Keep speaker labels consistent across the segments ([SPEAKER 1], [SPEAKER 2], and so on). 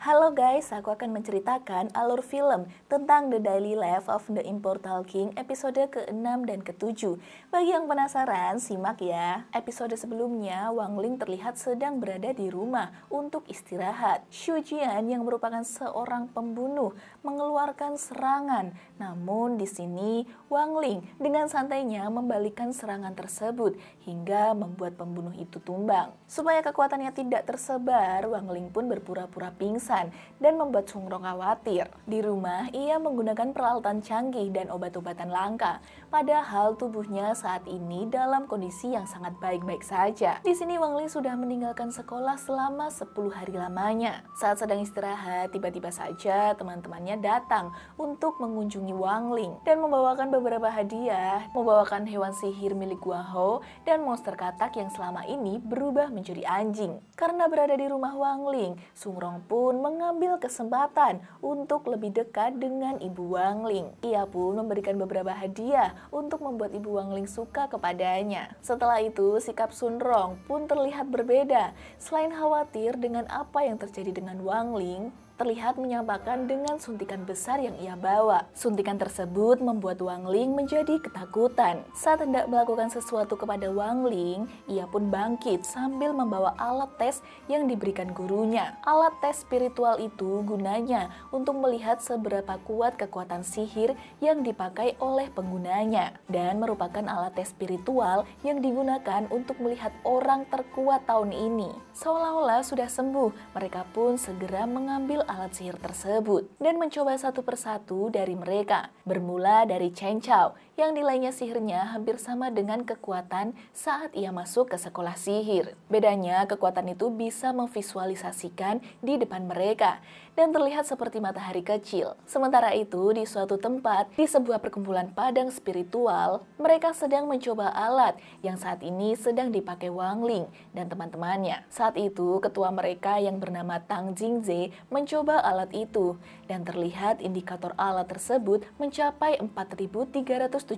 [SPEAKER 1] Halo guys, aku akan menceritakan alur film tentang The Daily Life of the Immortal King episode ke-6 dan ke-7. Bagi yang penasaran, simak ya. Episode sebelumnya, Wang Ling terlihat sedang berada di rumah untuk istirahat. Xu Jian yang merupakan seorang pembunuh mengeluarkan serangan. Namun di sini, Wang Ling dengan santainya membalikkan serangan tersebut hingga membuat pembunuh itu tumbang. Supaya kekuatannya tidak tersebar, Wang Ling pun berpura-pura pingsan dan membuat Sung Rong khawatir. Di rumah, ia menggunakan peralatan canggih dan obat-obatan langka. Padahal tubuhnya saat ini dalam kondisi yang sangat baik-baik saja. Di sini Wang Ling sudah meninggalkan sekolah selama 10 hari lamanya. Saat sedang istirahat, tiba-tiba saja teman-temannya datang untuk mengunjungi Wang Ling dan membawakan beberapa hadiah, membawakan hewan sihir milik Guang Hou dan monster katak yang selama ini berubah menjadi anjing. Karena berada di rumah Wang Ling, Sung Rong pun mengambil kesempatan untuk lebih dekat dengan Ibu Wang Ling. Ia pun memberikan beberapa hadiah untuk membuat Ibu Wang Ling suka kepadanya. Setelah itu, sikap Sun Rong pun terlihat berbeda. Selain khawatir dengan apa yang terjadi dengan Wang Ling, terlihat menyampaikan dengan suntikan besar yang ia bawa. Suntikan tersebut membuat Wang Ling menjadi ketakutan. Saat hendak melakukan sesuatu kepada Wang Ling, ia pun bangkit sambil membawa alat tes yang diberikan gurunya. Alat tes spiritual itu gunanya untuk melihat seberapa kuat kekuatan sihir yang dipakai oleh penggunanya, dan merupakan alat tes spiritual yang digunakan untuk melihat orang terkuat tahun ini. Seolah-olah sudah sembuh, mereka pun segera mengambil alat sihir tersebut dan mencoba satu persatu dari mereka. Bermula dari Chen Chao yang nilainya sihirnya hampir sama dengan kekuatan saat ia masuk ke sekolah sihir. Bedanya kekuatan itu bisa memvisualisasikan di depan mereka dan terlihat seperti matahari kecil. Sementara itu di suatu tempat, di sebuah perkumpulan padang spiritual, mereka sedang mencoba alat yang saat ini sedang dipakai Wang Ling dan teman-temannya. Saat itu ketua mereka yang bernama Tang Jingze mencoba alat itu dan terlihat indikator alat tersebut mencapai 4379.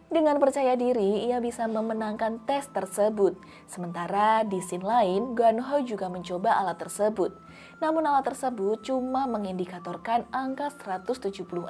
[SPEAKER 1] Dengan percaya diri, ia bisa memenangkan tes tersebut. Sementara di scene lain, Guan Hou juga mencoba alat tersebut. Namun alat tersebut cuma mengindikatorkan angka 176.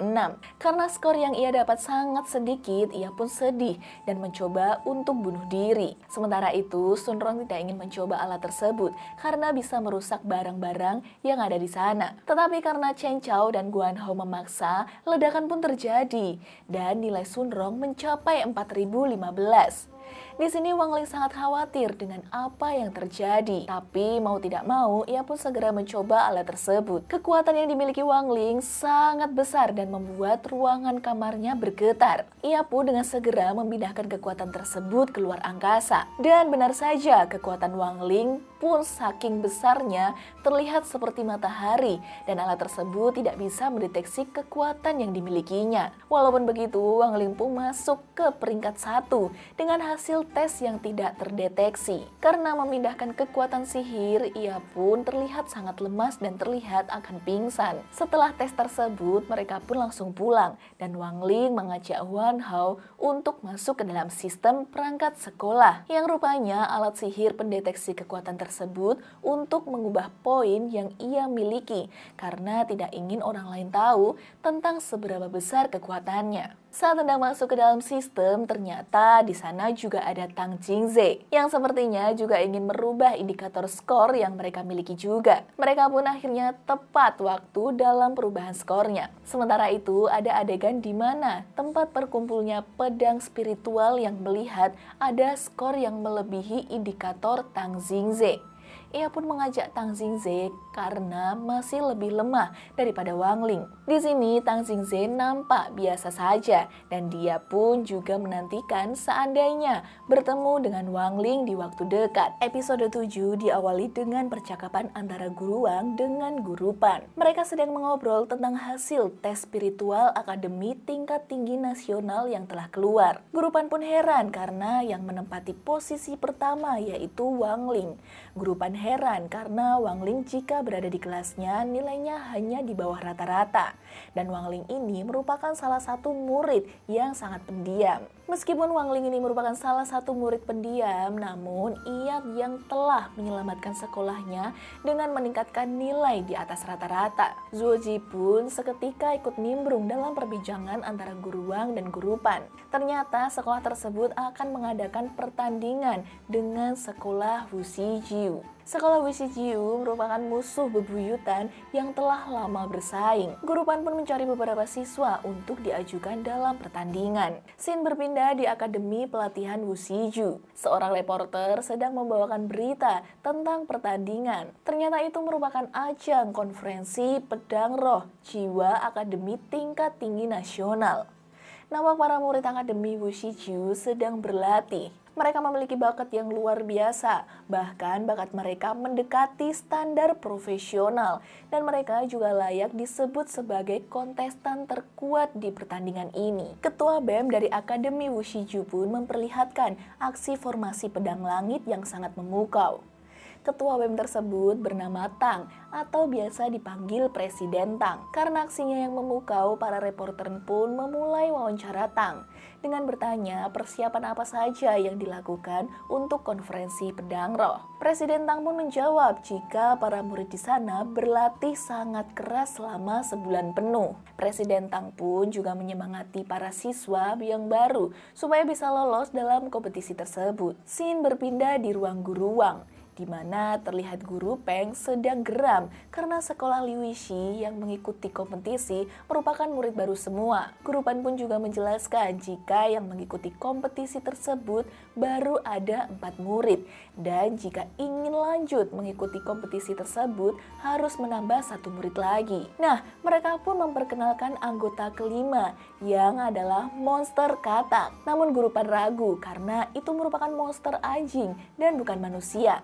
[SPEAKER 1] Karena skor yang ia dapat sangat sedikit, ia pun sedih dan mencoba untuk bunuh diri. Sementara itu, Sun Rong tidak ingin mencoba alat tersebut karena bisa merusak barang-barang yang ada di sana. Tetapi karena Chen Chao dan Guan Hou memaksa, ledakan pun terjadi dan nilai Sun Rong mencapai 4015. Di sini Wang Ling sangat khawatir dengan apa yang terjadi. Tapi mau tidak mau, ia pun segera mencoba alat tersebut. Kekuatan yang dimiliki Wang Ling sangat besar dan membuat ruangan kamarnya bergetar. Ia pun dengan segera memindahkan kekuatan tersebut keluar angkasa. Dan benar saja, kekuatan Wang Ling pun saking besarnya terlihat seperti matahari dan alat tersebut tidak bisa mendeteksi kekuatan yang dimilikinya. Walaupun begitu, Wang Ling pun masuk ke peringkat 1 dengan hasil tes yang tidak terdeteksi. Karena memindahkan kekuatan sihir, ia pun terlihat sangat lemas dan terlihat akan pingsan. Setelah tes tersebut, mereka pun langsung pulang dan Wang Ling mengajak Guan Hou untuk masuk ke dalam sistem perangkat sekolah yang rupanya alat sihir pendeteksi kekuatan tersebut untuk mengubah poin yang ia miliki karena tidak ingin orang lain tahu tentang seberapa besar kekuatannya. Saat hendak masuk ke dalam sistem, ternyata di sana juga ada Tang Jingze yang sepertinya juga ingin merubah indikator skor yang mereka miliki juga. Mereka pun akhirnya tepat waktu dalam perubahan skornya. Sementara itu ada adegan di mana tempat berkumpulnya pedang spiritual yang melihat ada skor yang melebihi indikator Tang Jingze. Ia pun mengajak Tang Jingze karena masih lebih lemah daripada Wang Ling. Di sini Tang Jingze nampak biasa saja dan dia pun juga menantikan seandainya bertemu dengan Wang Ling di waktu dekat. Episode 7 diawali dengan percakapan antara Guru Wang dengan Guru Pan. Mereka sedang mengobrol tentang hasil tes spiritual akademi tingkat tinggi nasional yang telah keluar. Guru Pan pun heran karena yang menempati posisi pertama yaitu Wang Ling. Guru Pan heran karena Wang Ling jika berada di kelasnya nilainya hanya di bawah rata-rata. Dan Wang Ling ini merupakan salah satu murid yang sangat pendiam. Meskipun Wang Ling ini merupakan salah satu murid pendiam, namun ia yang telah menyelamatkan sekolahnya dengan meningkatkan nilai di atas rata-rata. Zuo Ji pun seketika ikut nimbrung dalam perbincangan antara guru Wang dan guru Pan. Ternyata sekolah tersebut akan mengadakan pertandingan dengan sekolah Wuxi Jiu. Sekolah Wuxi Jiu merupakan musuh bebuyutan yang telah lama bersaing. Guru Pan pun mencari beberapa siswa untuk diajukan dalam pertandingan. Scene berpindah di Akademi Pelatihan Wuxi Jiu. Seorang reporter sedang membawakan berita tentang pertandingan. Ternyata itu merupakan ajang konferensi pedang roh jiwa Akademi tingkat tinggi nasional. Nampak para murid Akademi Wuxi Jiu sedang berlatih. Mereka memiliki bakat yang luar biasa, bahkan bakat mereka mendekati standar profesional, dan mereka juga layak disebut sebagai kontestan terkuat di pertandingan ini. Ketua BEM dari Akademi Wuxi Jiu pun memperlihatkan aksi formasi pedang langit yang sangat memukau. Ketua BEM tersebut bernama Tang atau biasa dipanggil Presiden Tang. Karena aksinya yang memukau, para reporter pun memulai wawancara Tang dengan bertanya persiapan apa saja yang dilakukan untuk konferensi pedang roh. Presiden Tang pun menjawab jika para murid di sana berlatih sangat keras selama sebulan penuh. Presiden Tang pun juga menyemangati para siswa yang baru supaya bisa lolos dalam kompetisi tersebut. Scene berpindah di ruang guru Wang, di mana terlihat guru Peng sedang geram karena sekolah Liuxi yang mengikuti kompetisi merupakan murid baru semua. Guru Pan pun juga menjelaskan jika yang mengikuti kompetisi tersebut baru ada 4 murid, dan jika ingin lanjut mengikuti kompetisi tersebut harus menambah 1 murid lagi. Nah, mereka pun memperkenalkan anggota kelima yang adalah monster katak. Namun guru Pan ragu karena itu merupakan monster anjing dan bukan manusia.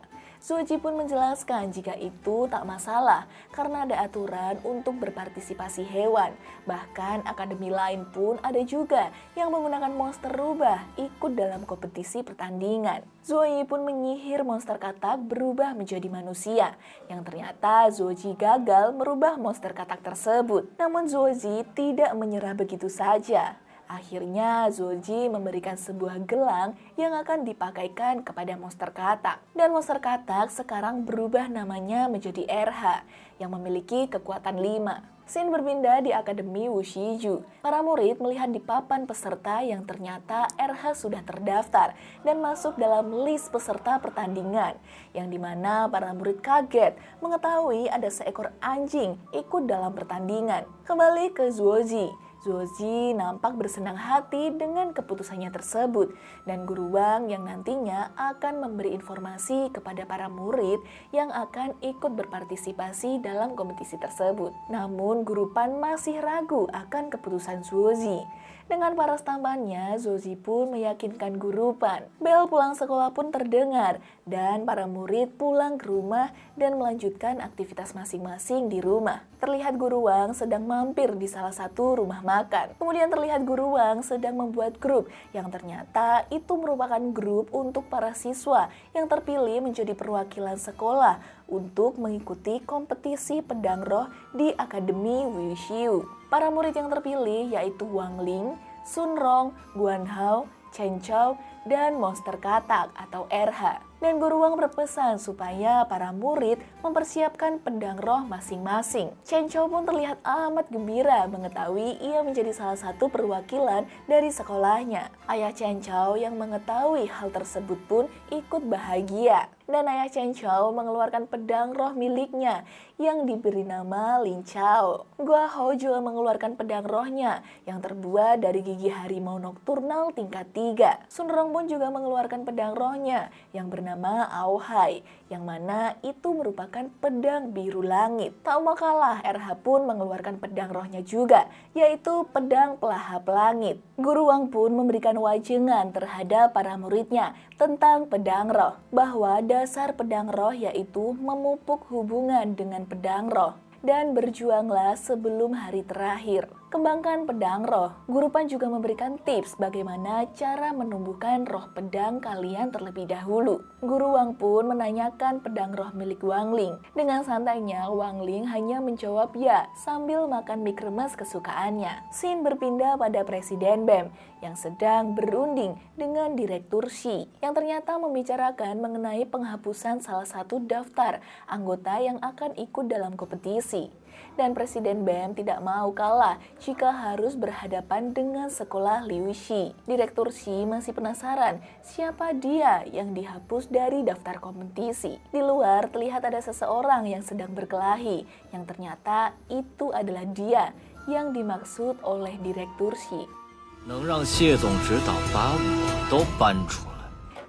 [SPEAKER 1] Zuo Ji pun menjelaskan jika itu tak masalah karena ada aturan untuk berpartisipasi hewan. Bahkan akademi lain pun ada juga yang menggunakan monster rubah ikut dalam kompetisi pertandingan. Zuo Yi pun menyihir monster katak berubah menjadi manusia, yang ternyata Zuo Ji gagal merubah monster katak tersebut. Namun Zuo Ji tidak menyerah begitu saja. Akhirnya Zuo Ji memberikan sebuah gelang yang akan dipakaikan kepada monster katak. Dan monster katak sekarang berubah namanya menjadi RH yang memiliki kekuatan 5. Scene berpindah di Akademi Wuxi Jiu. Para murid melihat di papan peserta yang ternyata RH sudah terdaftar dan masuk dalam list peserta pertandingan, yang dimana para murid kaget mengetahui ada seekor anjing ikut dalam pertandingan. Kembali ke Zuo Ji. Zuo Ji nampak bersenang hati dengan keputusannya tersebut, dan guru Wang yang nantinya akan memberi informasi kepada para murid yang akan ikut berpartisipasi dalam kompetisi tersebut. Namun guru Pan masih ragu akan keputusan Zuo Ji. Dengan paras tampannya, Zuo Ji pun meyakinkan guru Pan. Bel pulang sekolah pun terdengar, dan para murid pulang ke rumah dan melanjutkan aktivitas masing-masing di rumah. Terlihat guru Wang sedang mampir di salah satu rumah makan. Kemudian terlihat guru Wang sedang membuat grup, yang ternyata itu merupakan grup untuk para siswa yang terpilih menjadi perwakilan sekolah untuk mengikuti kompetisi pedang roh di Akademi Wuxiu. Para murid yang terpilih yaitu Wang Ling, Sun Rong, Guan Hao, Chen Chao, dan monster katak atau RH. Dan guru Wang berpesan supaya para murid mempersiapkan pedang roh masing-masing. Chen Chao pun terlihat amat gembira mengetahui ia menjadi salah satu perwakilan dari sekolahnya. Ayah Chen Chao yang mengetahui hal tersebut pun ikut bahagia. Dan ayah Chen Chao mengeluarkan pedang roh miliknya yang diberi nama Lin Chao. Gua Hao juga mengeluarkan pedang rohnya yang terbuat dari gigi harimau nokturnal tingkat 3. Sun Rong pun juga mengeluarkan pedang rohnya yang bernama Ao Hai, yang mana itu merupakan pedang biru langit. Tak mau kalah, RH pun mengeluarkan pedang rohnya juga, yaitu pedang pelahap langit. Guru Wang pun memberikan wajangan terhadap para muridnya tentang pedang roh, bahwa dasar pedang roh yaitu memupuk hubungan dengan pedang roh, dan berjuanglah sebelum hari terakhir. Kembangkan pedang roh. Guru Pan juga memberikan tips bagaimana cara menumbuhkan roh pedang kalian terlebih dahulu. Guru Wang pun menanyakan pedang roh milik Wang Ling. Dengan santainya, Wang Ling hanya menjawab ya sambil makan mie kremes kesukaannya. Scene berpindah pada Presiden BEM yang sedang berunding dengan Direktur Xi yang ternyata membicarakan mengenai penghapusan salah satu daftar anggota yang akan ikut dalam kompetisi. Dan Presiden BEM tidak mau kalah jika harus berhadapan dengan sekolah Liu Xi. Direktur Xi masih penasaran siapa dia yang dihapus dari daftar kompetisi. Di luar terlihat ada seseorang yang sedang berkelahi, yang ternyata itu adalah dia yang dimaksud oleh Direktur Xi.
[SPEAKER 2] 能让谢总指导把我都搬出来。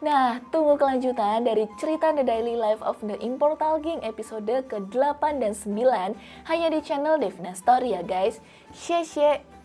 [SPEAKER 1] Nah, tunggu kelanjutan dari cerita The Daily Life of the Immortal King episode ke-8 dan 9 hanya di channel Devina Story ya guys. Xie xie.